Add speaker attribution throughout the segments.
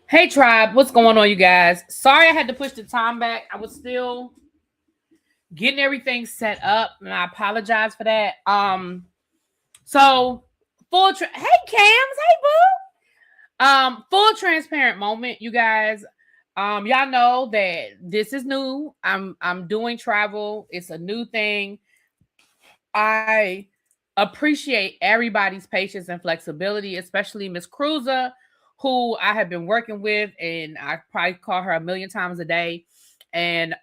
Speaker 1: Hey tribe, what's going on, you guys? Sorry I had to push the time back. I was still getting everything set up, and I apologize for that. So hey Cams, hey boo. Full transparent moment, you guys. Y'all know that this is new. I'm doing travel. It's a new thing. I appreciate everybody's patience and flexibility, especially Miss Cruiser, who I have been working with, and I probably call her a million times a day. And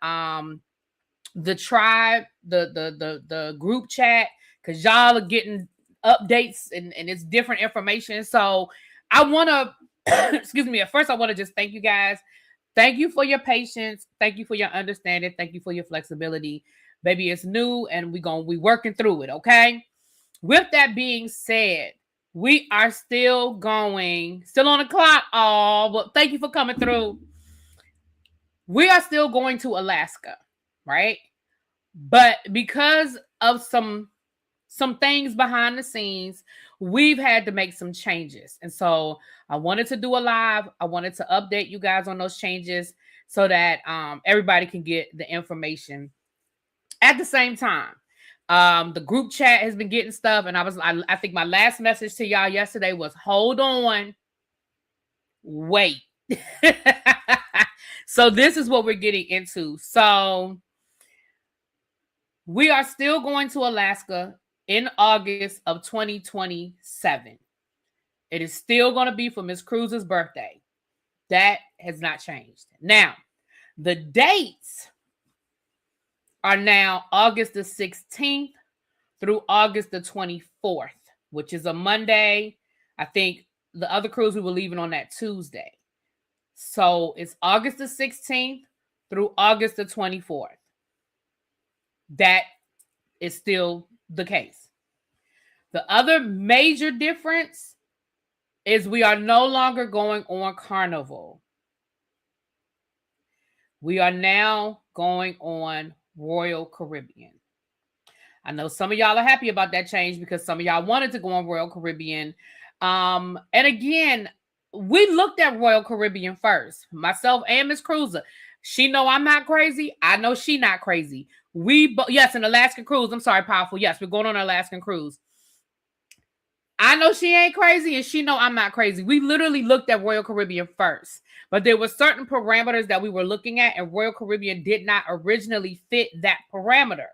Speaker 1: the tribe, the group chat, because y'all are getting updates and it's different information. So I want to, excuse me. At first, I want to just thank you guys. Thank you for your patience. Thank you for your understanding. Thank you for your flexibility. Baby, it's new and we working through it, okay? With that being said, we are still on the clock. Oh, but thank you for coming through. We are still going to Alaska, right? But because of some things behind the scenes, we've had to make some changes. And so I wanted to do a live. I wanted to update you guys on those changes so that everybody can get the information at the same time. The group chat has been getting stuff, and I think my last message to y'all yesterday was hold on, wait. So this is what we're getting into. So we are still going to Alaska in August of 2027. It is still going to be for Miss Cruz's birthday. That has not changed. Now, the dates are now August the 16th through August the 24th, which is a Monday. I think the other cruise we were leaving on that Tuesday. So it's August the 16th through August the 24th. That is still the case. The other major difference is we are no longer going on Carnival. We are now going on Royal Caribbean. I know some of y'all are happy about that change because some of y'all wanted to go on Royal Caribbean. And again, we looked at Royal Caribbean first, myself and Miss Cruiser. She know I'm not crazy. I know she not crazy. Yes, an Alaskan cruise. I'm sorry, Powerful. Yes, we're going on an Alaskan cruise. I know she ain't crazy, and she know I'm not crazy. We literally looked at Royal Caribbean first, but there were certain parameters that we were looking at, and Royal Caribbean did not originally fit that parameter.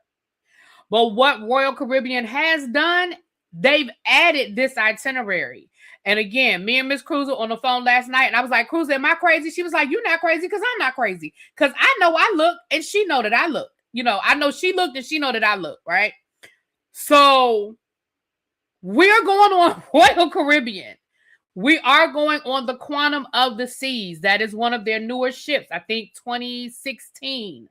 Speaker 1: But what Royal Caribbean has done, they've added this itinerary. And again, me and Miss Cruiser on the phone last night, and I was like, Cruiser, am I crazy? She was like, you're not crazy because I'm not crazy. Because I know I look, and she know that I look. You know, I know she looked, and she know that I look, right? So we're going on Royal Caribbean. We are going on the Quantum of the Seas. That is one of their newer ships. I think 2016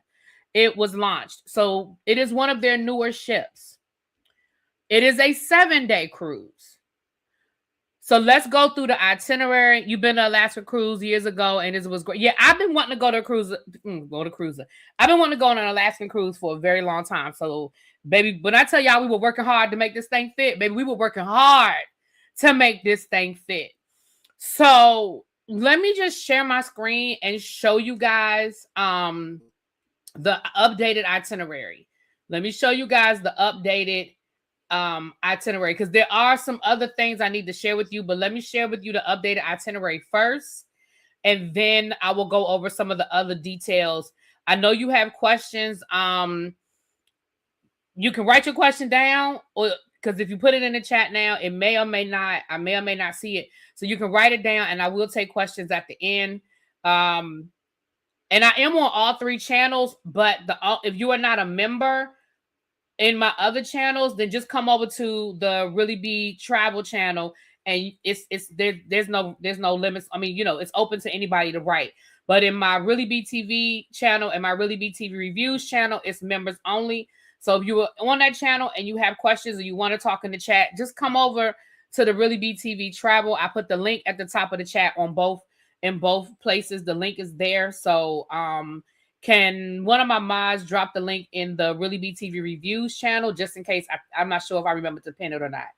Speaker 1: it was launched. So it is one of their newer ships. It is a 7-day cruise. So let's go through the itinerary. You've been to Alaska cruise years ago, and it was great. Yeah, I've been wanting to go to a cruiser. I've been wanting to go on an Alaskan cruise for a very long time. So, baby, when I tell y'all we were working hard to make this thing fit, baby, we were working hard to make this thing fit. So let me just share my screen and show you guys the updated itinerary. Let me show you guys the updated itinerary because there are some other things I need to share with you, but let me share with you the updated itinerary first, and then I will go over some of the other details. I know you have questions. You can write your question down, or because if you put it in the chat now, I may or may not see it. So you can write it down, and I will take questions at the end. And I am on all 3 channels, but if you are not a member in my other channels, then just come over to the Really Be Travel channel, and there's no limits. I mean, you know, it's open to anybody to write. But in my Really Be TV channel and my Really Be TV Reviews channel, it's members only. So if you are on that channel and you have questions or you want to talk in the chat, just come over to the Really Be TV Travel. I put the link at the top of the chat in both places. The link is there. So can one of my mods drop the link in the Really Be TV Reviews channel just in case? I'm not sure if I remember to pin it or not.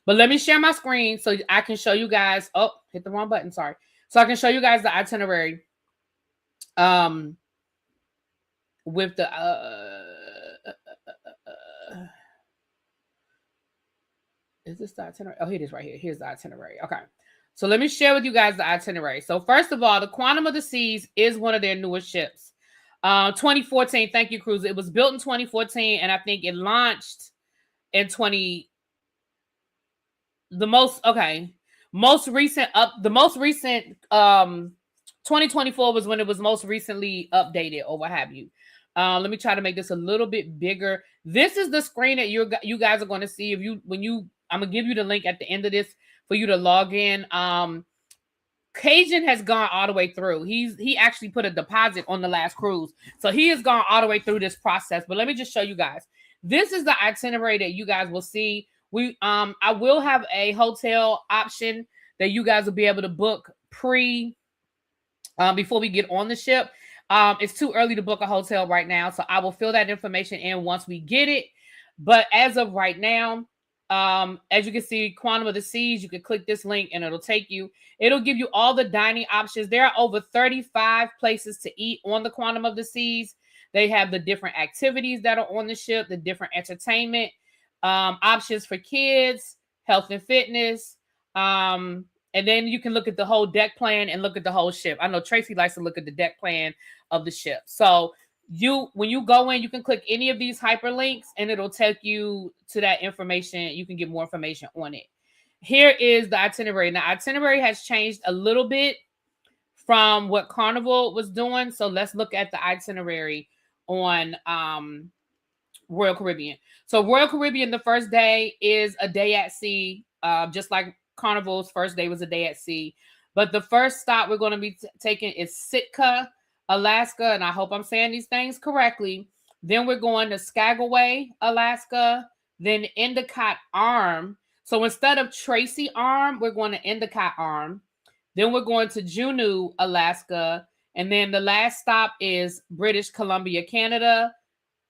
Speaker 1: But let me share my screen so I can show you guys. Oh, hit the wrong button. Sorry. So I can show you guys the itinerary with the is this the itinerary? Oh, here it is right here. Here's the itinerary. Okay. So let me share with you guys the itinerary. So first of all, the Quantum of the Seas is one of their newest ships. 2014. Thank you, Cruise. It was built in 2014, and I think it launched in 20. The most recent 2024 was when it was most recently updated or what have you. Let me try to make this a little bit bigger. This is the screen that you guys are going to see I'm gonna give you the link at the end of this for you to log in. Cajun has gone all the way through. He actually put a deposit on the last cruise, so he has gone all the way through this process. But let me just show you guys. This is the itinerary that you guys will see. I will have a hotel option that you guys will be able to book before we get on the ship. It's too early to book a hotel right now, so I will fill that information in once we get it. But as of right now, as you can see, Quantum of the Seas, you can click this link and it'll give you all the dining options. There are over 35 places to eat on the Quantum of the Seas. They have the different activities that are on the ship, the different entertainment options for kids, health and fitness. And then you can look at the whole deck plan and look at the whole ship. I know Tracy likes to look at the deck plan of the ship. So when you go in, you can click any of these hyperlinks and it'll take you to that information. You can get more information on it. Here is the itinerary. Now, itinerary has changed a little bit from what Carnival was doing. So let's look at the itinerary on Royal Caribbean. So Royal Caribbean, the first day is a day at sea, just like Carnival's first day was a day at sea. But the first stop we're going to be taking is Sitka, Alaska, and I hope I'm saying these things correctly. Then we're going to Skagway, Alaska, then Endicott Arm. So instead of Tracy Arm, we're going to Endicott Arm. Then we're going to Juneau, Alaska, and then the last stop is British Columbia, Canada,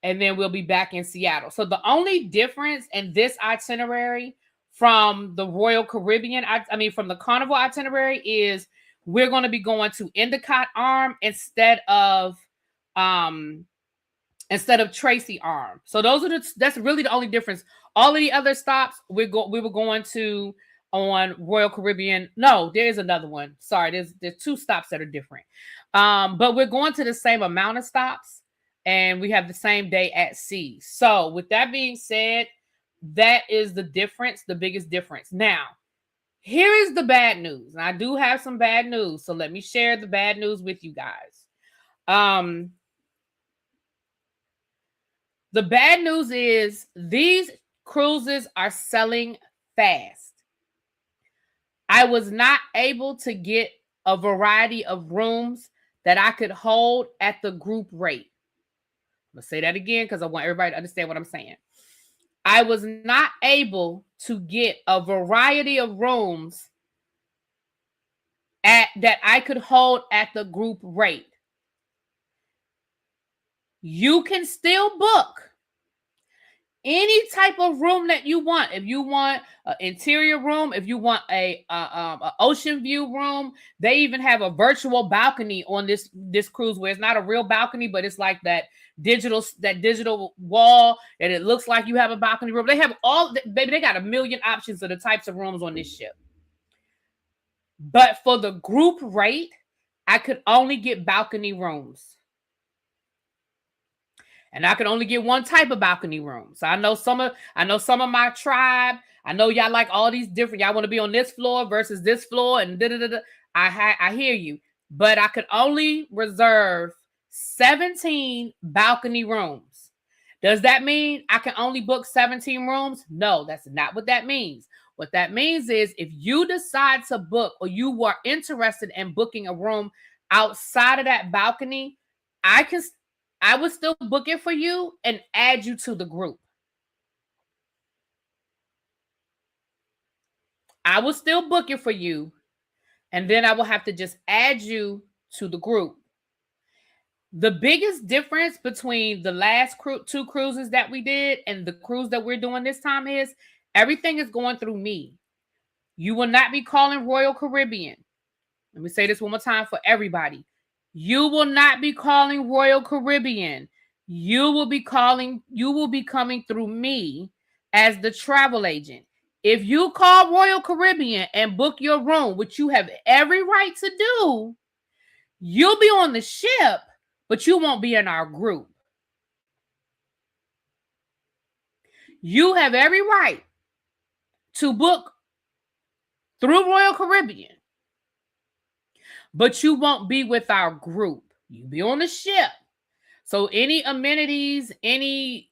Speaker 1: and then we'll be back in Seattle. So the only difference in this itinerary from the Royal Caribbean, from the Carnival itinerary, is we're going to be going to Endicott Arm instead of Tracy Arm. So that's really the only difference. All of the other stops we were going to on Royal Caribbean. No, there is another one. Sorry, there's two stops that are different. But we're going to the same amount of stops, and we have the same day at sea. So with that being said, that is the difference, the biggest difference. Now, here is the bad news. And I do have some bad news, so let me share the bad news with you guys. The bad news is these cruises are selling fast. I was not able to get a variety of rooms that I could hold at the group rate. I'm going to say that again because I want everybody to understand what I'm saying. I was not able to get a variety of rooms that I could hold at the group rate. You can still book any type of room that you want. If you want an interior room, if you want a ocean view room, they even have a virtual balcony on this cruise where it's not a real balcony, but it's like that digital wall and it looks like you have a balcony room. They have they got a million options of the types of rooms on this ship. But for the group rate, I could only get balcony rooms. And I could only get one type of balcony room. So I know some of my tribe. I know y'all like all these different. Y'all want to be on this floor versus this floor and da-da-da-da. I hear you. But I could only reserve 17 balcony rooms. Does that mean I can only book 17 rooms? No, that's not what that means. What that means is if you decide to book or you are interested in booking a room outside of that balcony, I would still book it for you and add you to the group. I will still book it for you, and then I will have to just add you to the group. The biggest difference between the last two cruises that we did and the cruise that we're doing this time is everything is going through me. You will not be calling Royal Caribbean. Let me say this one more time for everybody. You will not be calling Royal Caribbean. You will be coming through me as the travel agent. If you call Royal Caribbean and book your room, which you have every right to do, you'll be on the ship, but you won't be in our group. You have every right to book through Royal Caribbean, but you won't be with our group. You'll be on the ship. So any amenities, any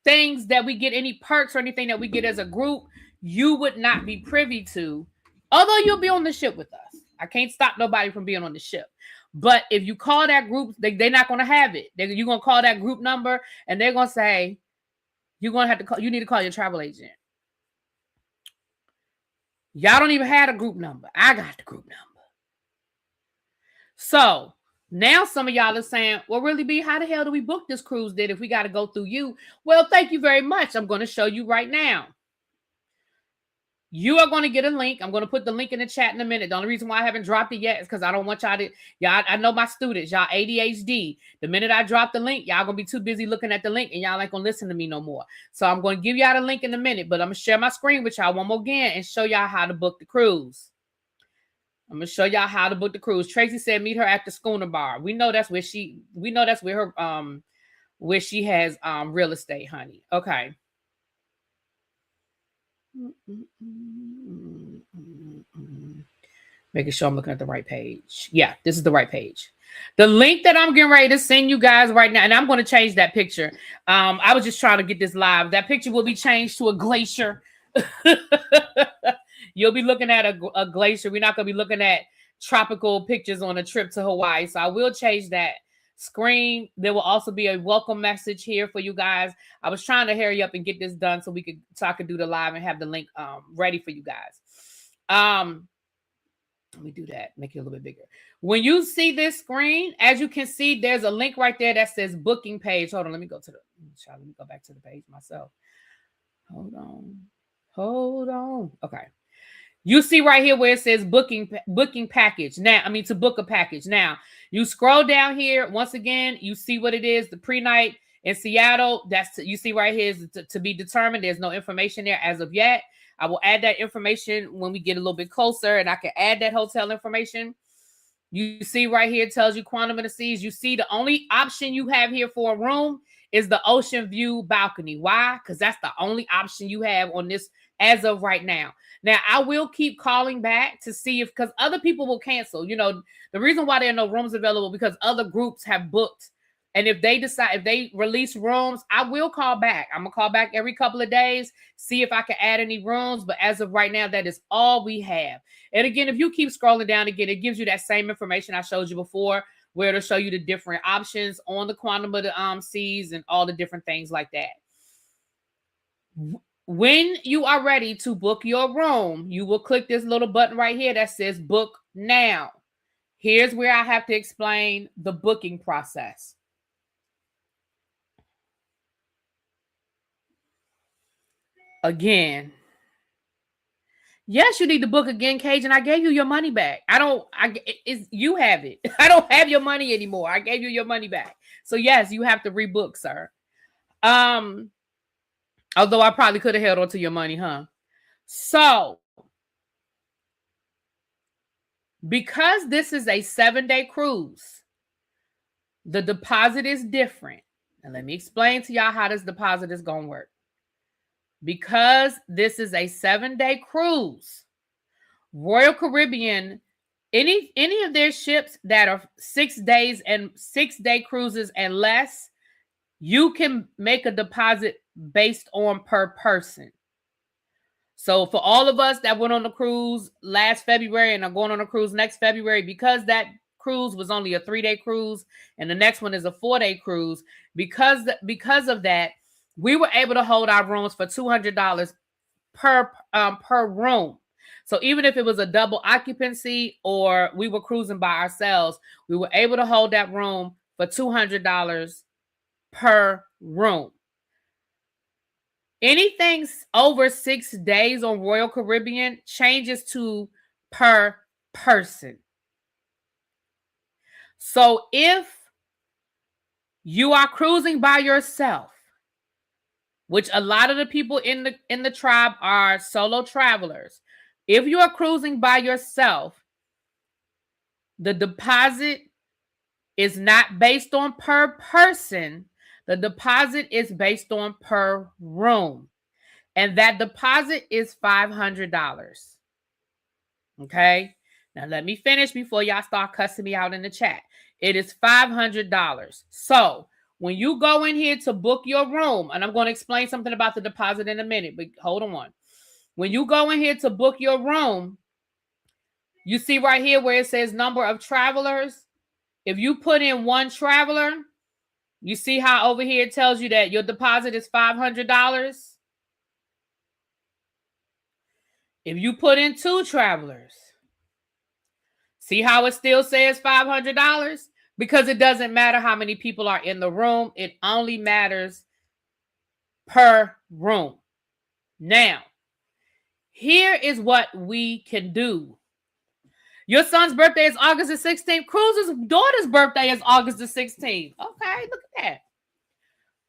Speaker 1: things that we get, any perks or anything that we get as a group, you would not be privy to, although you'll be on the ship with us. I can't stop nobody from being on the ship. But if you call that group, they're not going to have it. You're going to call that group number and they're going to say, you're going to have to call, you need to call your travel agent. Y'all don't even have a group number. I got the group number. So now some of y'all are saying, well, really, B, how the hell do we book this cruise then if we got to go through you? Well, thank you very much. I'm going to show you right now. You are going to get a link. I'm going to put the link in the chat in a minute. The only reason why I haven't dropped it yet is because I don't want y'all to, I know my students, y'all ADHD. The minute I drop the link, y'all going to be too busy looking at the link and y'all ain't going to listen to me no more. So I'm going to give y'all the link in a minute, but I'm going to share my screen with y'all one more again and show y'all how to book the cruise. I'm going to show y'all how to book the cruise. Tracy said, meet her at the Schooner Bar. We know that's where her, where she has real estate, honey. Okay. Making sure I'm looking at the right page. Yeah, this is the right page. The link that I'm getting ready to send you guys right now, and I'm going to change that picture. I was just trying to get this live. That picture will be changed to a glacier. You'll be looking at a glacier. We're not going to be looking at tropical pictures on a trip to Hawaii. So I will change that screen. There will also be a welcome message here for you guys. I was trying to hurry up and get this done so I could do the live and have the link ready for you guys. Let me do that. Make it a little bit bigger. When you see this screen, as you can see, there's a link right there that says booking page. Hold on. Let me go back to the page myself. Hold on. Okay. You see right here where it says booking package. Now, to book a package. Now, you scroll down here. Once again, you see what it is. The pre-night in Seattle. You see right here is to be determined. There's no information there as of yet. I will add that information when we get a little bit closer, and I can add that hotel information. You see right here, it tells you Quantum of the Seas. You see the only option you have here for a room is the ocean view balcony. Why? Because that's the only option you have on this as of right now. Now, I will keep calling back to see because other people will cancel. The reason why there are no rooms available because other groups have booked. And if they release rooms, I will call back. I'm going to call back every couple of days, see if I can add any rooms. But as of right now, that is all we have. And again, if you keep scrolling down again, it gives you that same information I showed you before, where it'll show you the different options on the Quantum of the Seas and all the different things like that. When you are ready to book your room, you will click this little button right here that says book now. Here's where I have to explain the booking process. Again, yes, you need to book again, Cage, and I gave you your money back. You have it. I don't have your money anymore. I gave you your money back. So yes, you have to rebook, sir. Although I probably could have held on to your money, huh? So, because this is a 7-day cruise, the deposit is different. And let me explain to y'all how this deposit is going to work. Because this is a 7-day cruise, Royal Caribbean, any of their ships that are 6 days and 6-day cruises and less, you can make a deposit based on per person. So for all of us that went on the cruise last February and are going on a cruise next February, because that cruise was only a 3-day cruise and the next one is a 4-day cruise, because of that, we were able to hold our rooms for $200 per room. So even if it was a double occupancy or we were cruising by ourselves, we were able to hold that room for $200 per room. Anything over 6 days on Royal Caribbean changes to per person. So if you are cruising by yourself, which a lot of the people in the tribe are solo travelers, if you are cruising by yourself, the deposit is not based on per person. The deposit is based on per room. And that deposit is $500. Okay? Now let me finish before y'all start cussing me out in the chat. It is $500. So when you go in here to book your room, and I'm going to explain something about the deposit in a minute, but hold on. When you go in here to book your room, you see right here where it says number of travelers. If you put in one traveler, you see how over here it tells you that your deposit is $500. If you put in two travelers, see how it still says $500? Because it doesn't matter how many people are in the room. It only matters per room. Now, here is what we can do. Your son's birthday is August the 16th. Cruz's daughter's birthday is August the 16th. Okay, look at that.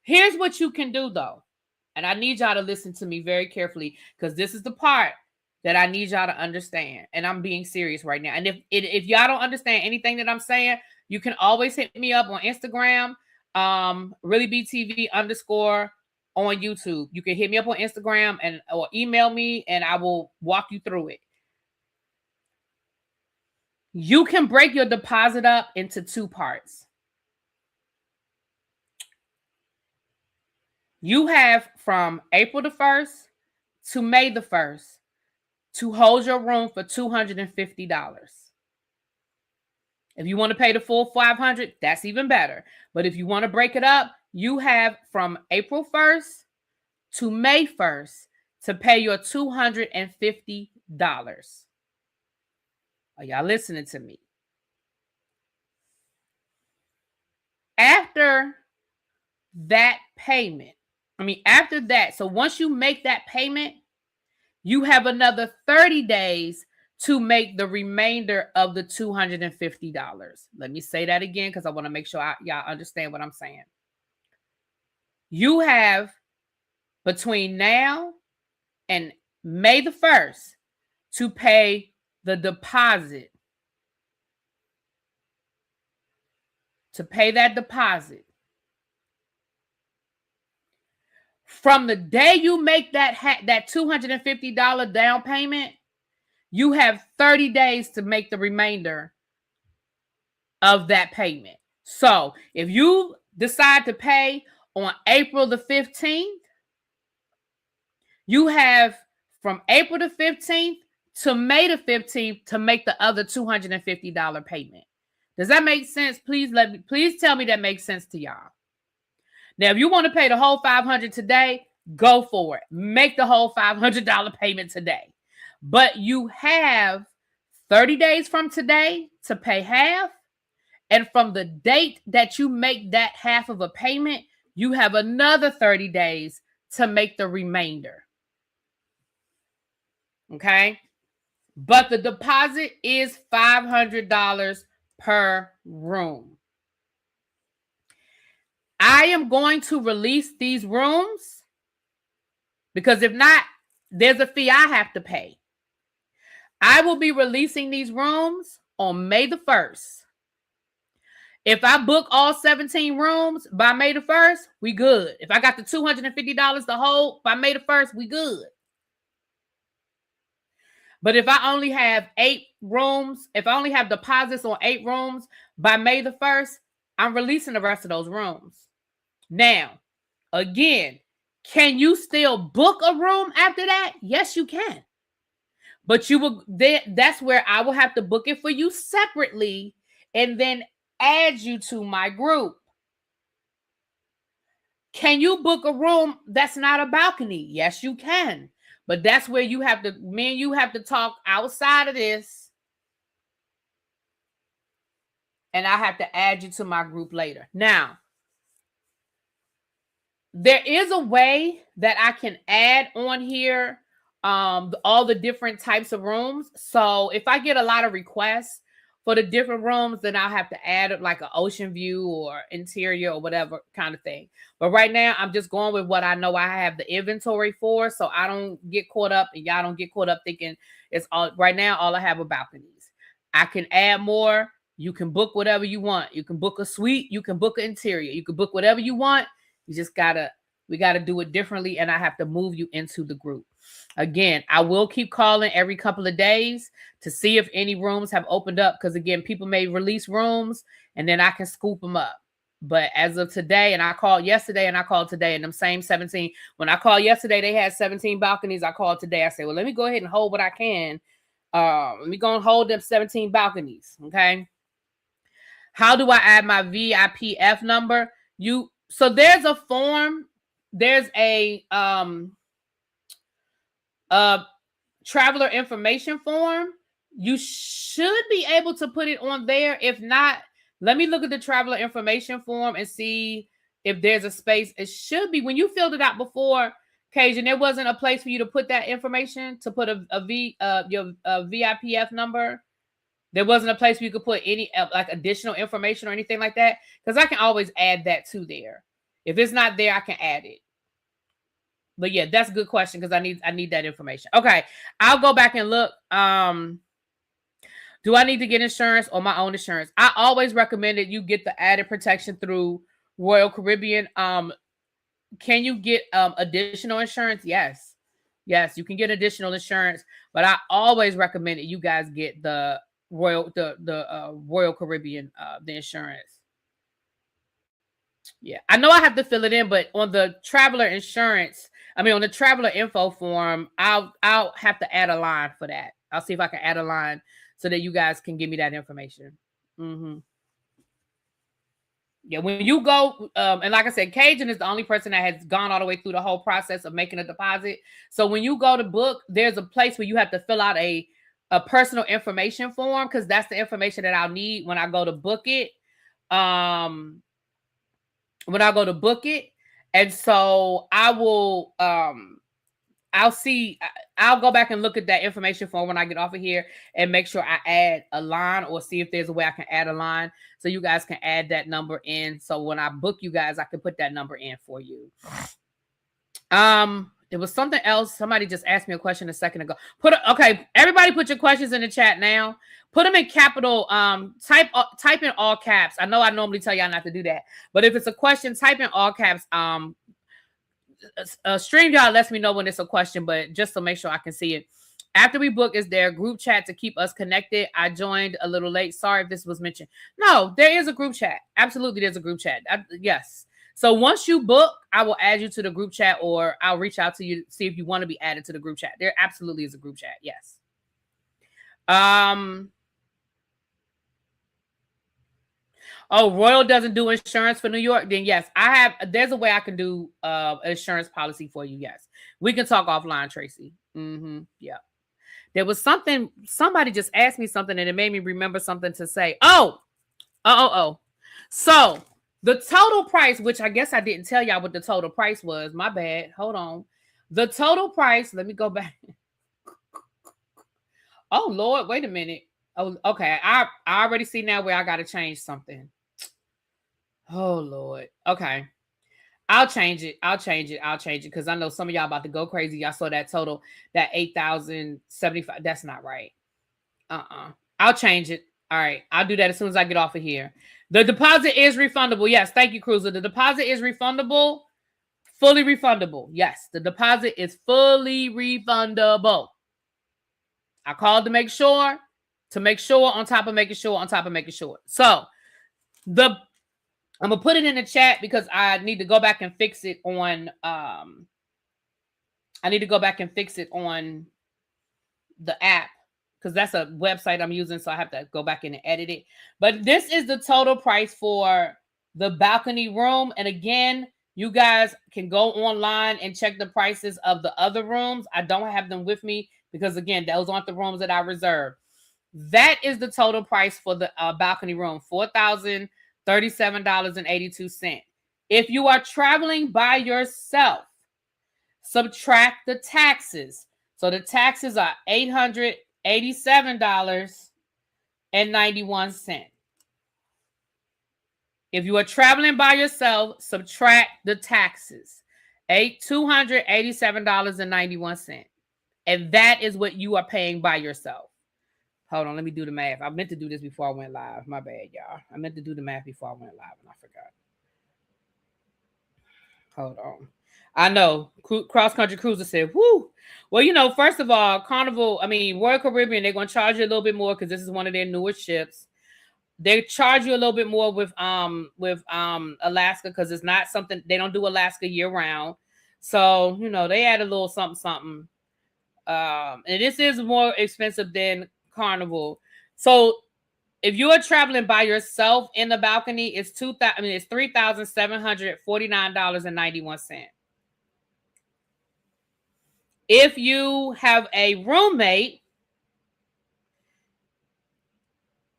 Speaker 1: Here's what you can do, though. And I need y'all to listen to me very carefully because this is the part that I need y'all to understand. And I'm being serious right now. And if y'all don't understand anything that I'm saying, you can always hit me up on Instagram, ReallyBTV_ on YouTube. You can hit me up on Instagram or email me and I will walk you through it. You can break your deposit up into two parts. You have from April the 1st to May the 1st to hold your room for $250. If you want to pay the full $500, that's even better. But if you want to break it up, you have from April 1st to May 1st to pay your $250. Are y'all listening to me? After that payment, after that, so once you make that payment, you have another 30 days to make the remainder of the $250. Let me say that again because I want to make sure y'all understand what I'm saying. You have between now and May the 1st to pay the deposit. To pay that deposit. From the day you make that $250 down payment, you have 30 days to make the remainder of that payment. So if you decide to pay on April the 15th, you have from April the 15th to May the 15th to make the other $250 payment. Does that make sense? Please tell me that makes sense to y'all. Now, if you want to pay the whole $500 today, go for it. Make the whole $500 payment today. But you have 30 days from today to pay half. And from the date that you make that half of a payment, you have another 30 days to make the remainder. Okay? But the deposit is $500 per room. I am going to release these rooms because if not, there's a fee I have to pay. I will be releasing these rooms on May the 1st. If I book all 17 rooms by May the 1st, we good. If I got the $250 to hold by May the 1st, we good. But if I only have 8 rooms, if I only have deposits on 8 rooms by May the 1st, I'm releasing the rest of those rooms. Now, again, can you still book a room after that? Yes, you can. But that's where I will have to book it for you separately and then add you to my group. Can you book a room that's not a balcony? Yes, you can. But that's where you have to talk outside of this. And I have to add you to my group later. Now, there is a way that I can add on here all the different types of rooms. So if I get a lot of requests for the different rooms, then I'll have to add like an ocean view or interior or whatever kind of thing. But right now, I'm just going with what I know I have the inventory for, so I don't get caught up and y'all don't get caught up thinking it's all right now. All I have are balconies. I can add more. You can book whatever you want. You can book a suite. You can book an interior. You can book whatever you want. You just we gotta do it differently, and I have to move you into the group. Again, I will keep calling every couple of days to see if any rooms have opened up, because again, people may release rooms and then I can scoop them up. But as of today, and I called yesterday and I called today, and them same 17. When I called yesterday, they had 17 balconies. I called today. I said, well, let me go ahead and hold what I can. Let me go and hold them 17 balconies. Okay. How do I add my VIPF number? So there's a form. There's a traveler information form. You should be able to put it on there. If not, let me look at the traveler information form and see if there's a space. It should be. When you filled it out before, Cajun, there wasn't a place for you to put that information, to put your VIPF number. There wasn't a place where you could put any like additional information or anything like that, because I can always add that to there. If it's not there, I can add it. But yeah, that's a good question, because I need that information. Okay, I'll go back and look. Do I need to get insurance or my own insurance? I always recommend that you get the added protection through Royal Caribbean. Can you get additional insurance? Yes, you can get additional insurance, but I always recommend that you guys get the Royal Caribbean the insurance. Yeah, I know I have to fill it in, but on the traveler insurance, on the traveler info form, I'll have to add a line for that. I'll see if I can add a line so that you guys can give me that information. Yeah, when you go, and like I said, Cajun is the only person that has gone all the way through the whole process of making a deposit. So when you go to book, there's a place where you have to fill out a personal information form, because that's the information that I'll need when I go to book it. And so I will, I'll go back and look at that information form when I get off of here and make sure I add a line, or see if there's a way I can add a line so you guys can add that number in. So when I book you guys, I can put that number in for you. It was something else. Somebody just asked me a question a second ago. Okay, everybody put your questions in the chat now. Put them in capital. Type in all caps. I know I normally tell y'all not to do that, but if it's a question, type in all caps. StreamYard lets me know when it's a question, but just to make sure I can see it. After we book, is there a group chat to keep us connected? I joined a little late. Sorry if this was mentioned. No, there is a group chat. Absolutely, there's a group chat. Yes. So once you book, I will add you to the group chat, or I'll reach out to you to see if you want to be added to the group chat. There absolutely is a group chat. Yes. Oh, Royal doesn't do insurance for New York? Then yes, there's a way I can do insurance policy for you. Yes. We can talk offline, Tracy. Yeah. There was somebody just asked me something and it made me remember something to say. So the total price, which I guess I didn't tell y'all what the total price was. My bad. Hold on. The total price, let me go back. Oh, Lord, wait a minute. Oh, okay. I already see now where I got to change something. Oh, Lord. Okay. I'll change it because I know some of y'all about to go crazy. Y'all saw that total, that 8,075. That's not right. I'll change it. All right. I'll do that as soon as I get off of here. The deposit is refundable. Yes. Thank you, Cruiser. The deposit is refundable. Fully refundable. Yes. The deposit is fully refundable. I called to make sure, on top of making sure. So I'm going to put it in the chat because I need to go back and fix it on, the app, because that's a website I'm using. So I have to go back in and edit it. But this is the total price for the balcony room. And again, you guys can go online and check the prices of the other rooms. I don't have them with me because, again, those aren't the rooms that I reserved. That is the total price for the balcony room, $4,037.82. If you are traveling by yourself, subtract the taxes. So the taxes are $887.91. If you are traveling by yourself, subtract the taxes. $287.91. And that is what you are paying by yourself. Hold on, let me do the math. I meant to do this before I went live. My bad, y'all. I meant to do the math before I went live and I forgot. Hold on. I know. Cross Country Cruiser said, whoo. Well, you know, first of all, Royal Caribbean, they're going to charge you a little bit more because this is one of their newest ships. They charge you a little bit more with Alaska because it's not something, they don't do Alaska year round. So, you know, they add a little something. And this is more expensive than Carnival. So if you are traveling by yourself in the balcony, it's $3,749.91. If you have a roommate,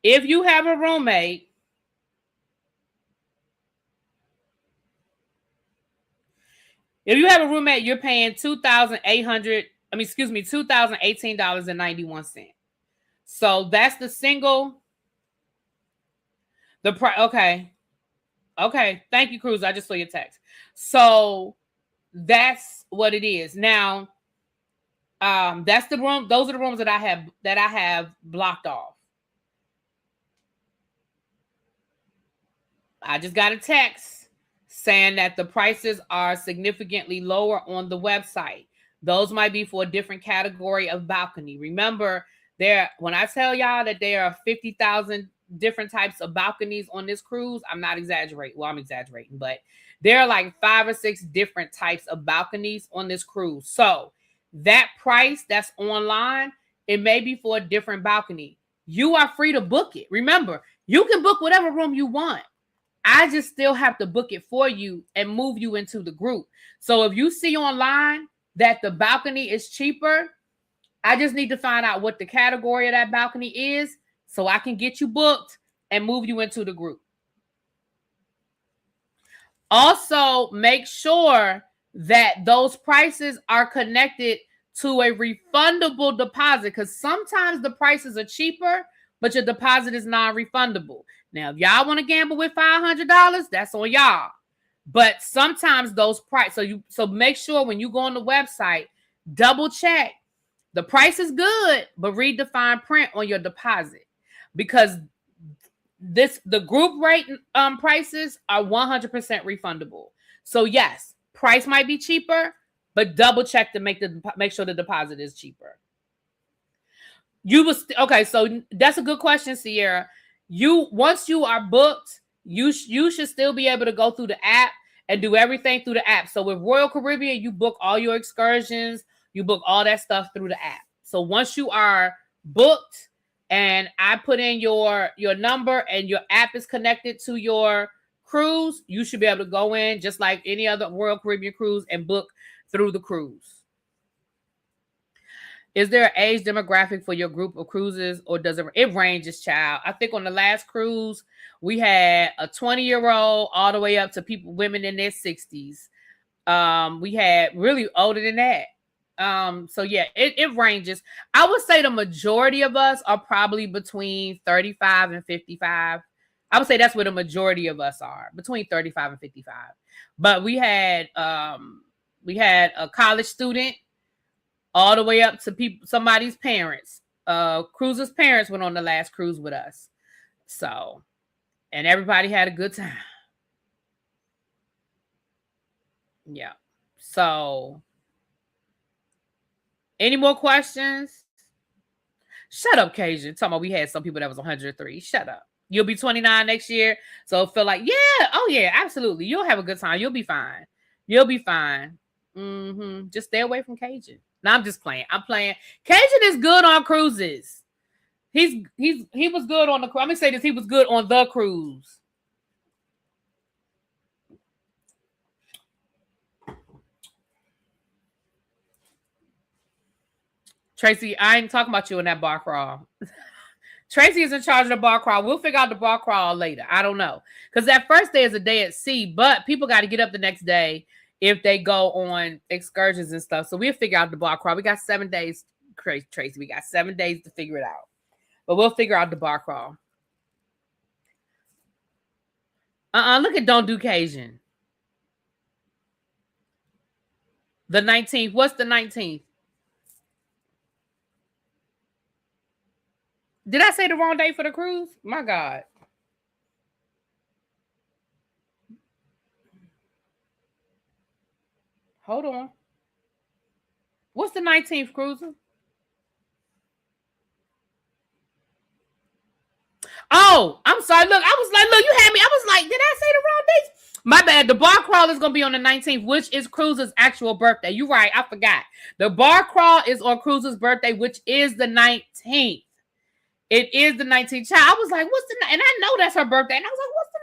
Speaker 1: you're paying $2,018.91. So that's the single. The price. Okay. Thank you, Cruz. I just saw your text. So that's what it is. Now, that's the room. Those are the rooms that I have blocked off. I just got a text saying that the prices are significantly lower on the website. Those might be for a different category of balcony. Remember, when I tell y'all that there are 50,000 different types of balconies on this cruise, I'm not exaggerating. Well, I'm exaggerating, but there are like 5 or 6 different types of balconies on this cruise. So that price that's online, it may be for a different balcony. You are free to book it. Remember, you can book whatever room you want. I just still have to book it for you and move you into the group. So if you see online that the balcony is cheaper, I just need to find out what the category of that balcony is so I can get you booked and move you into the group. Also, make sure that those prices are connected to a refundable deposit because sometimes the prices are cheaper, but your deposit is non-refundable. Now, if y'all want to gamble with $500, that's on y'all. But sometimes those prices, so make sure when you go on the website, double check. The price is good, but read the fine print on your deposit because the group rate prices are 100% refundable. So yes, price might be cheaper, but double check to make sure the deposit is cheaper. So that's a good question, Sierra. Once you are booked, you should still be able to go through the app and do everything through the app. So with Royal Caribbean, you book all your excursions, you book all that stuff through the app. So once you are booked and I put in your number and your app is connected to your cruise, you should be able to go in just like any other Royal Caribbean cruise and book through the cruise. Is there an age demographic for your group of cruises or does it ranges, child? I think on the last cruise, we had a 20-year-old all the way up to women in their 60s. We had really older than that. So yeah, it ranges. I would say the majority of us are probably between 35 and 55. I would say that's where the majority of us are, between 35 and 55. But we had a college student all the way up to somebody's parents. Cruiser's parents went on the last cruise with us. So, and everybody had a good time. Yeah. So, any more questions? Shut up, Cajun. Talking about we had some people that was 103. Shut up. You'll be 29 next year. So feel like, yeah. Oh, yeah, absolutely. You'll have a good time. You'll be fine. Just stay away from Cajun. No, I'm just playing. I'm playing. Cajun is good on cruises. He was good on the cruise. I'm going to say this. He was good on the cruise. Tracy, I ain't talking about you in that bar crawl. Tracy is in charge of the bar crawl. We'll figure out the bar crawl later. I don't know. Because that first day is a day at sea, but people got to get up the next day if they go on excursions and stuff. So we'll figure out the bar crawl. We got 7 days, Tracy. We got 7 days to figure it out. But we'll figure out the bar crawl. Look at Don't Do Cajun. The 19th. What's the 19th? Did I say the wrong date for the cruise? My God. Hold on. What's the 19th, cruiser? Oh, I'm sorry. Look, I was like, look, you had me. I was like, did I say the wrong dates? My bad. The bar crawl is going to be on the 19th, which is Cruz's actual birthday. You're right. I forgot. The bar crawl is on Cruz's birthday, which is the 19th. It is the 19th. Child, I was like, what's the... And I know that's her birthday. And I was like, what's the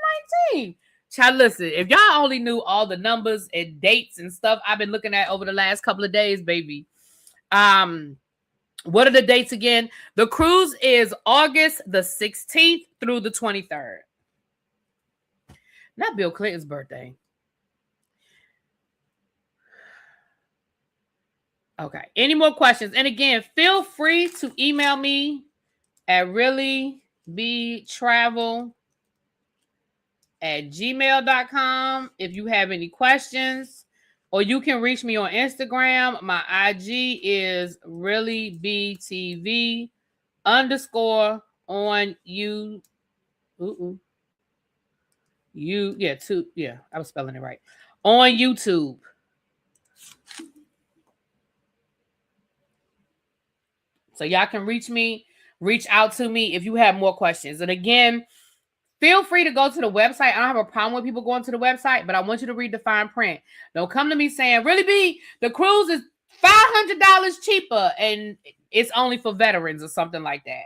Speaker 1: 19th? Child, listen, if y'all only knew all the numbers and dates and stuff I've been looking at over the last couple of days, baby. What are the dates again? The cruise is August the 16th through the 23rd. Not Bill Clinton's birthday. Okay. Any more questions? And again, feel free to email me at reallybetravel@gmail.com if you have any questions. Or you can reach me on Instagram. My IG is reallybtv_ on you. I was spelling it right. On YouTube. So y'all can reach out to me if you have more questions. And again, feel free to go to the website. I don't have a problem with people going to the website, but I want you to read the fine print. Don't come to me saying, really, B, the cruise is $500 cheaper and it's only for veterans or something like that.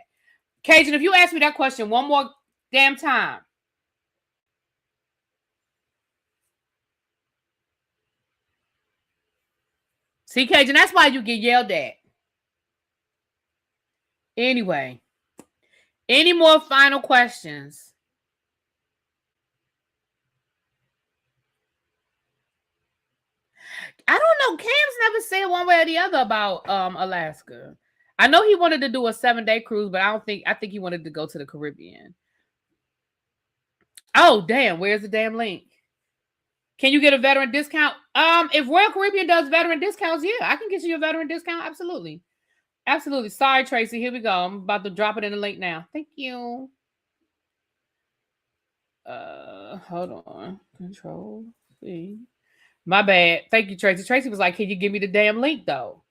Speaker 1: Cajun, if you ask me that question one more damn time. See, Cajun, that's why you get yelled at. Anyway, any more final questions? I don't know. Cam's never said one way or the other about Alaska. I know he wanted to do a 7-day cruise, but I think he wanted to go to the Caribbean. Oh, damn. Where's the damn link? Can you get a veteran discount? If Royal Caribbean does veteran discounts, yeah, I can get you a veteran discount. Absolutely. Absolutely. Sorry, Tracy. Here we go. I'm about to drop it in the link now. Thank you. Hold on. Control C. My bad. Thank you, Tracy. Tracy was like, can you give me the damn link, though?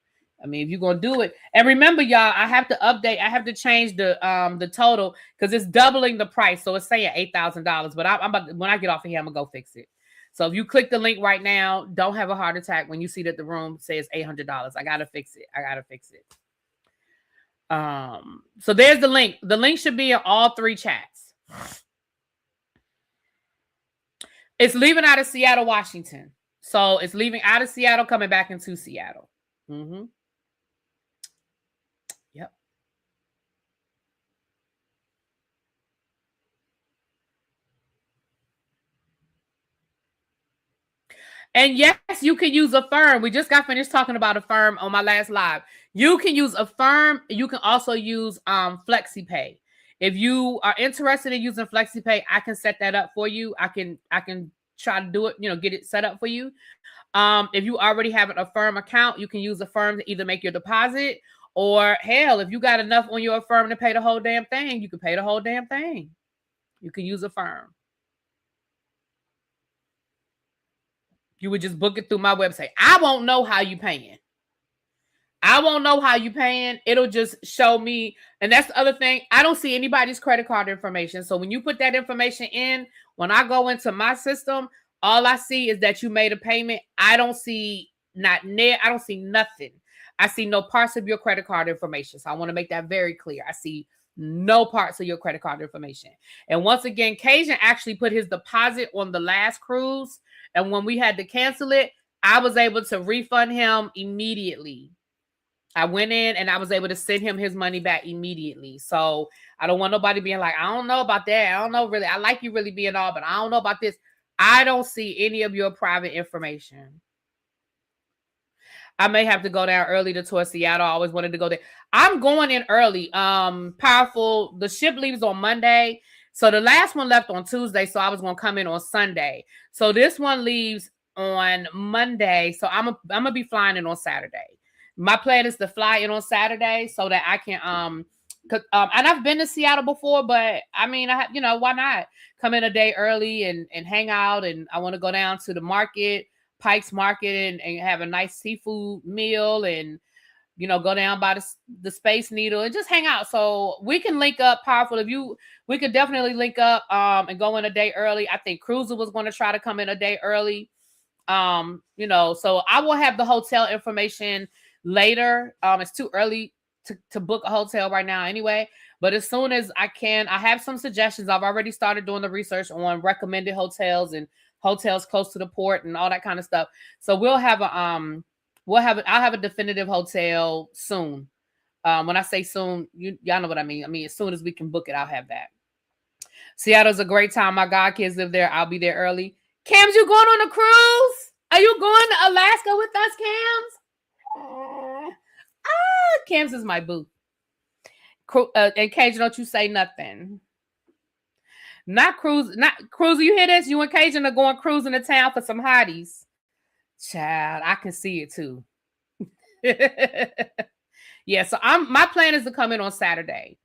Speaker 1: I mean, if you're going to do it. And remember, y'all, I have to update. I have to change the total because it's doubling the price. So it's saying $8,000. But I'm about to, when I get off of here, I'm going to go fix it. So if you click the link right now, don't have a heart attack when you see that the room says $800. I got to fix it. So there's the link. The link should be in all 3 chats. It's leaving out of Seattle, Washington. So it's leaving out of Seattle, coming back into Seattle. Mm-hmm. Yep. And yes, you can use Affirm. We just got finished talking about Affirm on my last live. You can use Affirm. You can also use FlexiPay. If you are interested in using FlexiPay, I can set that up for you. I can try to do it, get it set up for you. If you already have an Affirm account, you can use Affirm to either make your deposit or hell, if you got enough on your Affirm to pay the whole damn thing, you can pay the whole damn thing. You can use Affirm. You would just book it through my website. I won't know how you paying. It'll just show me. And that's the other thing. I don't see anybody's credit card information. So when you put that information in, when I go into my system, all I see is that you made a payment. I don't see I don't see nothing. I see no parts of your credit card information. So I want to make that very clear. I see no parts of your credit card information. And once again, Cajun actually put his deposit on the last cruise. And when we had to cancel it, I was able to refund him immediately. I went in and I was able to send him his money back immediately. So I don't want nobody being like, I don't know about that. I don't know really. I like you really being all, but I don't know about this. I don't see any of your private information. I may have to go down early to tour Seattle. I always wanted to go there. I'm going in early. Powerful. The ship leaves on Monday. So the last one left on Tuesday. So I was going to come in on Sunday. So this one leaves on Monday. So I'm gonna be flying in on Saturday. My plan is to fly in on Saturday so that I can and I've been to Seattle before, but I mean, why not come in a day early and hang out? And I want to go down to the market, Pike's Market, and have a nice seafood meal, and go down by the Space Needle and just hang out. So we can link up, Powerful. We could definitely link up and go in a day early. I think Cruiser was going to try to come in a day early. So I will have the hotel information later. It's too early to book a hotel right now anyway, but as soon as I can, I have some suggestions. I've already started doing the research on recommended hotels and hotels close to the port and all that kind of stuff. So I'll have a definitive hotel soon. When I say soon, y'all know what I mean. I mean, as soon as we can book it, I'll have that. Seattle's a great time. My godkids live there. I'll be there early. Cams, you going on a cruise? Are you going to Alaska with us, Cams? Cams is my boo. And Cajun, don't you say nothing. Not Cruiser. You hear this? You and Cajun are going cruising to town for some hotties. Child, I can see it too. Yeah, so my plan is to come in on Saturday.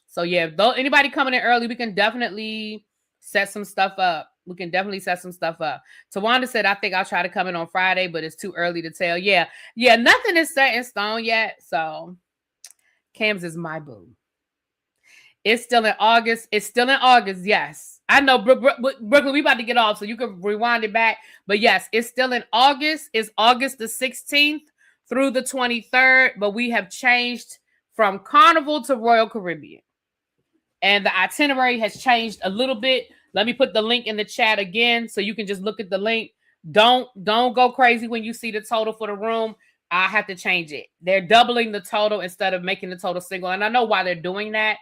Speaker 1: So yeah, though anybody coming in early, we can definitely set some stuff up. Tawanda said, I think I'll try to come in on Friday, but it's too early to tell. Yeah, nothing is set in stone yet. So Cams is my boo. It's still in August. Yes. I know, Brooklyn, we about to get off, so you can rewind it back. But yes, it's still in August. It's August the 16th through the 23rd, but we have changed from Carnival to Royal Caribbean. And the itinerary has changed a little bit. Let me put the link in the chat again so you can just look at the link. Don't go crazy when you see the total for the room. I have to change it. They're doubling the total instead of making the total single. And I know why they're doing that.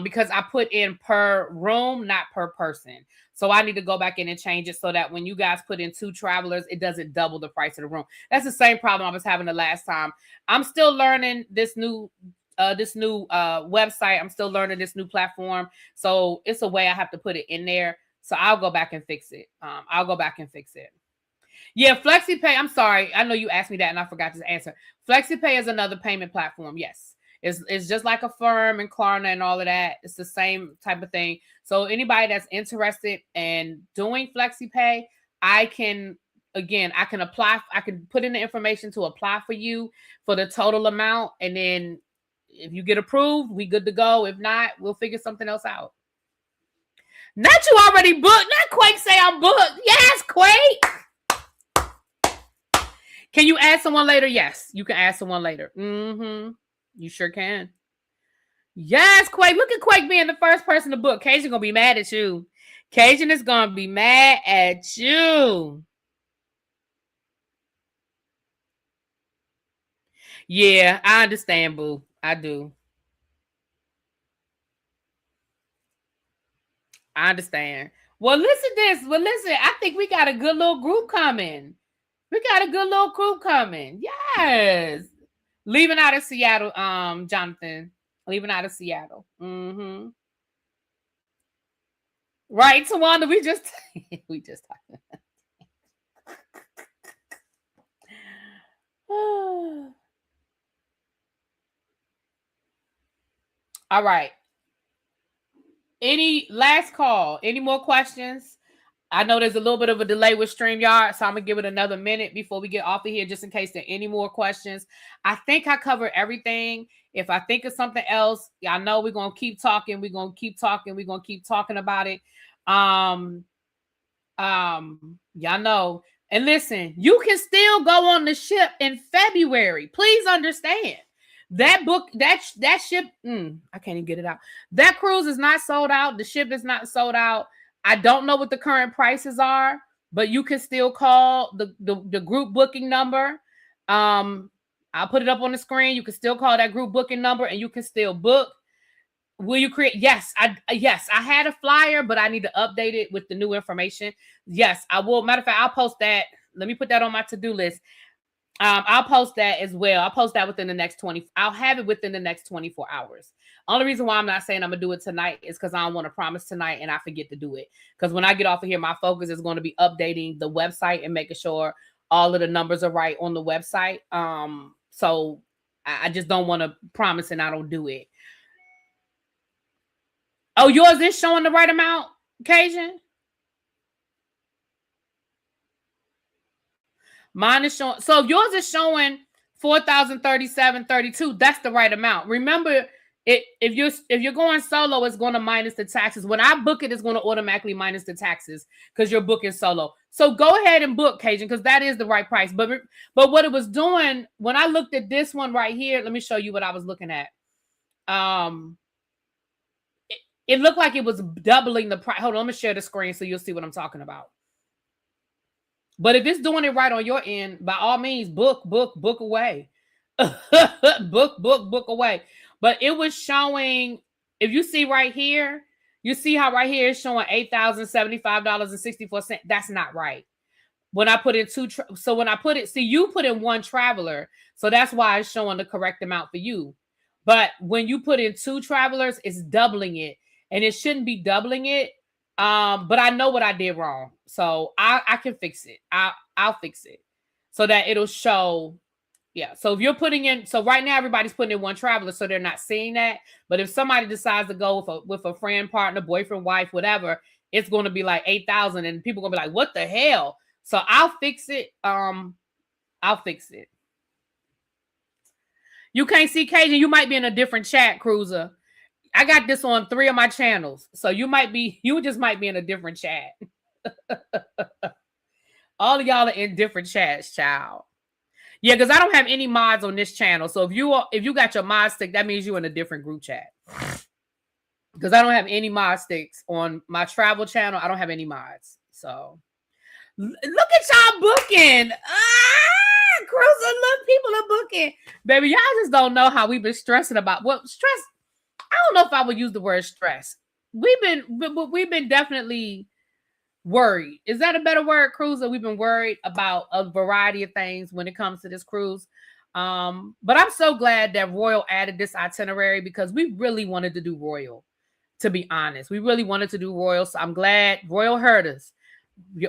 Speaker 1: Because I put in per room, not per person. So I need to go back in and change it so that when you guys put in 2 travelers, it doesn't double the price of the room. That's the same problem I was having the last time. I'm still learning this new website. I'm still learning this new platform. So it's a way I have to put it in there. So I'll go back and fix it. Yeah, FlexiPay. I'm sorry. I know you asked me that and I forgot to answer. FlexiPay is another payment platform. Yes. It's just like Affirm and Klarna and all of that. It's the same type of thing. So anybody that's interested in doing FlexiPay, I can apply. I can put in the information to apply for you for the total amount. And then if you get approved, we good to go. If not, we'll figure something else out. Not you already booked. Not Quake say I'm booked. Yes, Quake. Can you add someone later? Yes, you can add someone later. You sure can. Yes, Quake. Look at Quake being the first person to book. Cajun gonna be mad at you. Cajun is gonna be mad at you. Yeah, I understand, boo. I do. I understand. Well, listen to this. I think we got a good little group coming. Yes. Leaving out of Seattle, Jonathan. Leaving out of Seattle. Right, Tawanda, we just talked. All right. Any last call? Any more questions? I know there's a little bit of a delay with StreamYard, so I'm going to give it another minute before we get off of here, just in case there are any more questions. I think I covered everything. If I think of something else, y'all know we're going to keep talking. We're going to keep talking about it. Y'all know. And listen, you can still go on the ship in February. Please understand. That book, that ship, I can't even get it out. That cruise is not sold out. The ship is not sold out. I don't know what the current prices are, but you can still call the group booking number. I'll put it up on the screen. You can still call that group booking number and you can still book. Will you create? Yes, I had a flyer, but I need to update it with the new information. Yes, I will. Matter of fact, I'll post that. Let me put that on my to-do list. I'll post that as well. I'll post that within the next 20. I'll have it within the next 24 hours. Only reason why I'm not saying I'm gonna do it tonight is because I don't want to promise tonight and I forget to do it. Because when I get off of here, my focus is going to be updating the website and making sure all of the numbers are right on the website. So I just don't want to promise and I don't do it. Oh, yours is showing the right amount, Cajun? Mine is showing. So if yours is showing 4,037.32, that's the right amount. Remember, if you're going solo, it's going to minus the taxes. When I book it, it's going to automatically minus the taxes because you're booking solo. So go ahead and book, Cajun, because that is the right price. But what it was doing when I looked at this one right here, let me show you what I was looking at. It looked like it was doubling the price. Hold on, let me share the screen so you'll see what I'm talking about. But if it's doing it right on your end, by all means, book away. book away. But it was showing, if you see right here, you see how right here it's showing $8,075.64. That's not right. When I put in so when I put it, see, you put in one traveler, so that's why it's showing the correct amount for you. But when you put in two travelers, it's doubling it, and it shouldn't be doubling it. But I know what I did wrong, so I can fix it. I'll fix it so that it'll show. Yeah. So if you're putting in, so right now everybody's putting in one traveler, so they're not seeing that. But if somebody decides to go with a friend, partner, boyfriend, wife, whatever, it's going to be like 8,000, and people are gonna be like, "What the hell?" So I'll fix it. I'll fix it. You can't see Cajun. You might be in a different chat, Cruiser. I got this on 3 of my channels. So you just might be in a different chat. All of y'all are in different chats, child. Yeah, because I don't have any mods on this channel. So if you got your mod stick, that means you're in a different group chat. Because I don't have any mod sticks on my travel channel. I don't have any mods. So look at y'all booking. Cruiser, look, people are booking. Baby, y'all just don't know how we've been stressing about stress. I don't know if I would use the word stress. We've been definitely worried. Is that a better word, Cruiser? We've been worried about a variety of things when it comes to this cruise. But I'm so glad that Royal added this itinerary because we really wanted to do Royal, to be honest. We really wanted to do Royal. So I'm glad Royal heard us.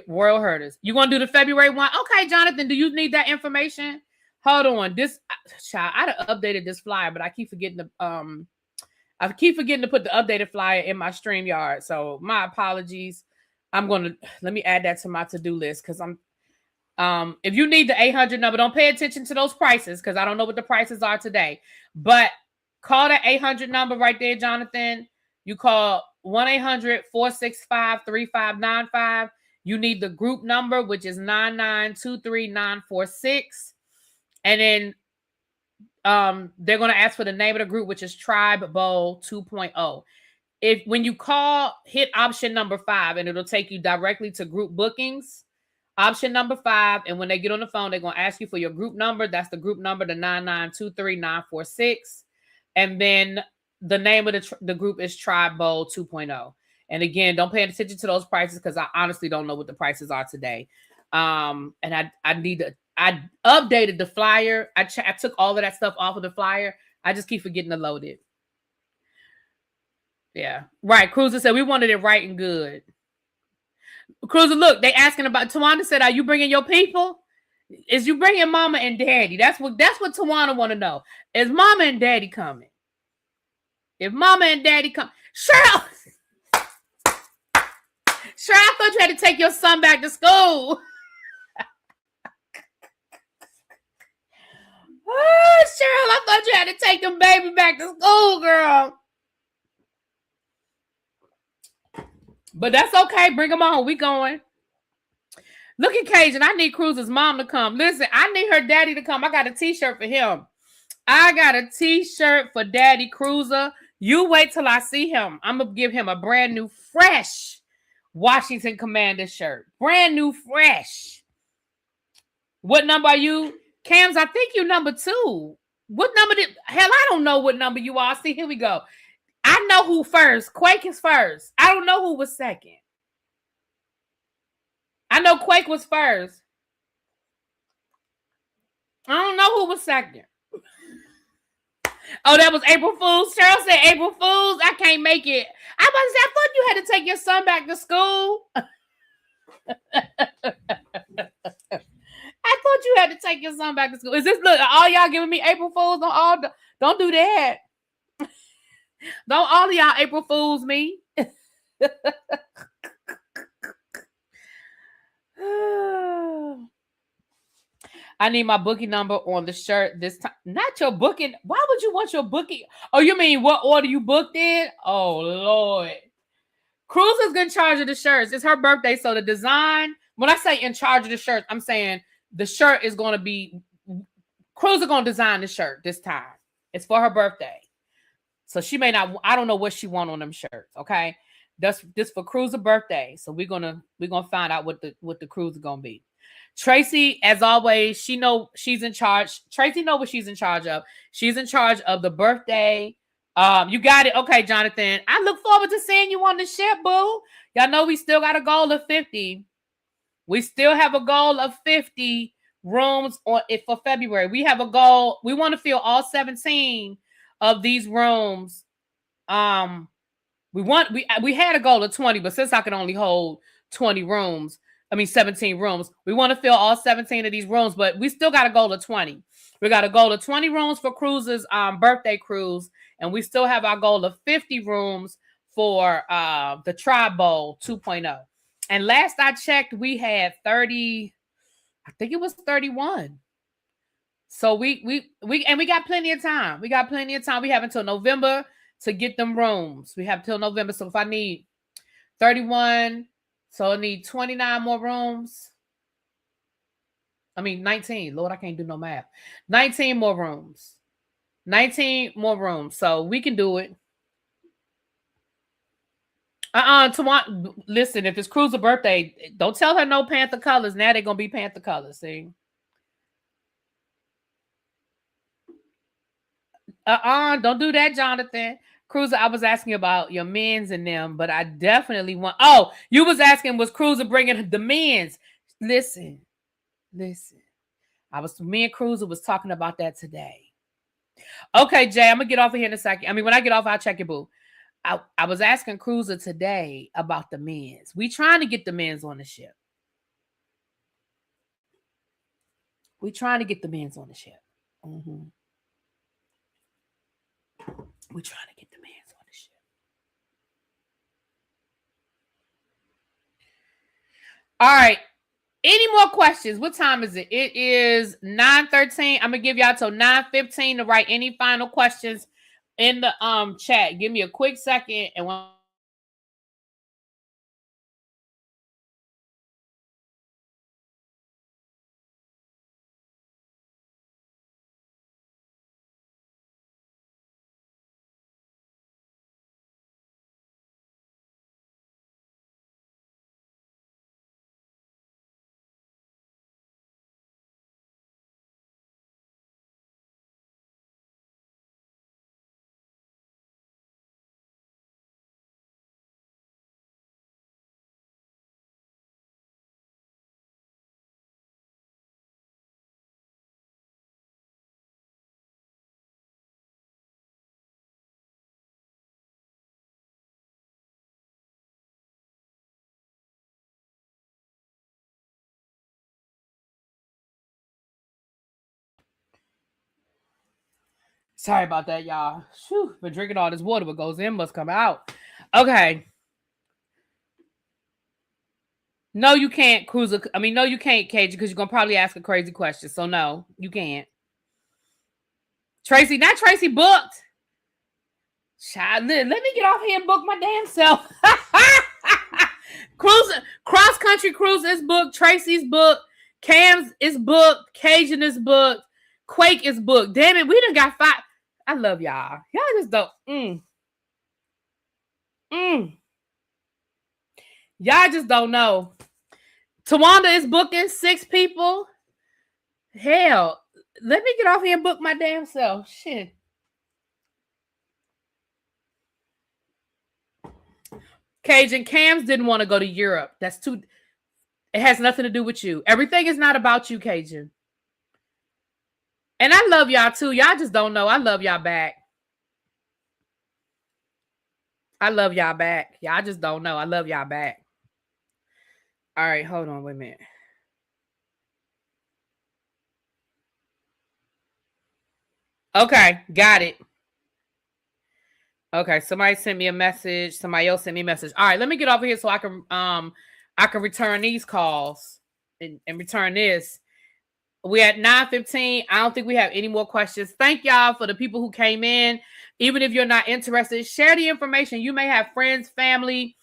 Speaker 1: Royal heard us. You want to do the February one? Okay, Jonathan, do you need that information? Hold on. This child, I'd have updated this flyer, but I keep forgetting to put the updated flyer in my StreamYard. So my apologies. Let me add that to my to-do list because if you need the 800 number, don't pay attention to those prices because I don't know what the prices are today. But call that 800 number right there, Jonathan. You call 1-800-465-3595. You need the group number, which is 9923946. And then they're going to ask for the name of the group, which is Tribe Bowl 2.0. When you call, hit option number 5, and it'll take you directly to group bookings. Option number 5, and when they get on the phone, they're going to ask you for your group number. That's the group number, the 9923946. And then the name of the group is Tribe Bowl 2.0. And again, don't pay attention to those prices because I honestly don't know what the prices are today. And I updated the flyer. I took all of that stuff off of the flyer. I just keep forgetting to load it. Yeah. Right. Cruiser said we wanted it right and good. Cruiser, look, they asking about, Tawana said, are you bringing your people? Is you bringing mama and daddy? That's what Tawana want to know. Is mama and daddy coming? If mama and daddy come, Cheryl, I thought you had to take your son back to school. Oh, Cheryl, I thought you had to take them baby back to school, girl. But that's okay. Bring them on. We going. Look at Cajun. I need Cruiser's mom to come. Listen, I need her daddy to come. I got a t-shirt for him. I got a t-shirt for Daddy Cruiser. You wait till I see him. I'm going to give him a brand new, fresh Washington Commander shirt. Brand new, fresh. What number are you? Cams, I think you're number 2. What number hell, I don't know what number you are. See, here we go. I know who first. Quake is first. I don't know who was second. I know Quake was first. I don't know who was second. Oh, that was April Fool's. Cheryl said April Fool's. I can't make it. I was about to say, I thought you had to take your son back to school. I thought you had to take your son back to school. Is this look? All y'all giving me April Fools? Don't do that. Don't all of y'all April Fools me. I need my booking number on the shirt this time. Not your booking. Why would you want your booking? Oh, you mean what order you booked in? Oh, Lord. Cruz is in charge of the shirts. It's her birthday, so the design, when I say in charge of the shirts, I'm saying the shirt is going to be, Cruz is going to design the shirt this time. It's for her birthday. So she may not, I don't know what she want on them shirts, okay? That's this for Cruz's birthday. So we're gonna find out what the Cruz is gonna be. Tracy, as always, she know she's in charge. Tracy know what she's in charge of. She's in charge of the birthday. You got it. Okay, Jonathan. I look forward to seeing you on the ship, boo. Y'all know we still got a goal of 50. We still have a goal of 50 rooms on it for February. We have a goal. We want to fill all 17 of these rooms. We had a goal of 20, but since I can only hold 20 rooms, 17 rooms, we want to fill all 17 of these rooms, but we still got a goal of 20. We got a goal of 20 rooms for Cruz's birthday cruise, and we still have our goal of 50 rooms for the Tribe Bowl 2.0. And last I checked, we had 30, I think it was 31. So we got plenty of time. We got plenty of time. We have until November to get them rooms. We have till November. So if I need 31, so I need 29 more rooms. 19. Lord, I can't do no math. 19 more rooms. 19 more rooms. So we can do it. Listen, if it's Cruz's birthday, don't tell her no Panther colors. Now they're going to be Panther colors, see? Don't do that, Jonathan. Cruiser, I was asking about your men's and them, but I definitely want. Oh, you was asking, was Cruiser bringing the men's? Listen. Me and Cruiser was talking about that today. Okay, Jay, I'm gonna get off of here in a second. When I get off, I'll check your boo. I was asking Cruiser today about the men's. We trying to get the men's on the ship. We trying to get the men's on the ship. Mm-hmm. We're trying to get the men's on the ship. All right. Any more questions? What time is it? It is 9:13. I'm gonna give y'all till 9:15 to write any final questions in the chat. Give me a quick second and when sorry about that, y'all. Whew, been drinking all this water. What goes in must come out. Okay. No, you can't, Cruiser. No, you can't, Cajun, because you're gonna probably ask a crazy question. So no, you can't. Tracy, not Tracy booked. Child, let me get off here and book my damn self. Cruiser, cross country cruise is booked. Tracy's booked. Cam's is booked. Cajun is booked. Quake is booked. Damn it, we done got 5. I love y'all. Y'all just don't. Y'all just don't know. Tawanda is booking 6 people. Hell, let me get off here and book my damn self. Shit. Cajun, Cams didn't want to go to Europe. That's too. It has nothing to do with you. Everything is not about you, Cajun. And I love y'all too. Y'all just don't know. I love y'all back. I love y'all back. Y'all just don't know. I love y'all back. All right, hold on. Wait a minute. Okay, got it. Okay, somebody sent me a message. Somebody else sent me a message. All right, let me get over here so I can return these calls and return this. We're at 9:15. I don't think we have any more questions. Thank y'all for the people who came in. Even if you're not interested, share the information. You may have friends, family,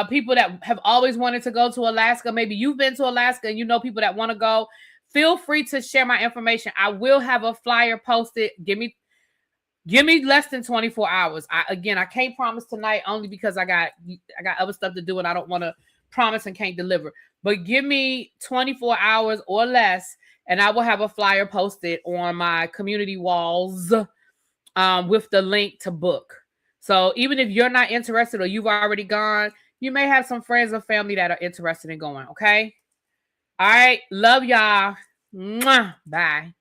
Speaker 1: people that have always wanted to go to Alaska. Maybe you've been to Alaska and you know people that want to go. Feel free to share my information. I will have a flyer posted. Give me less than 24 hours. I can't promise tonight only because I got other stuff to do and I don't want to promise and can't deliver. But give me 24 hours or less and I will have a flyer posted on my community walls with the link to book. So even if you're not interested or you've already gone, you may have some friends or family that are interested in going, okay? All right. Love y'all. Mwah. Bye.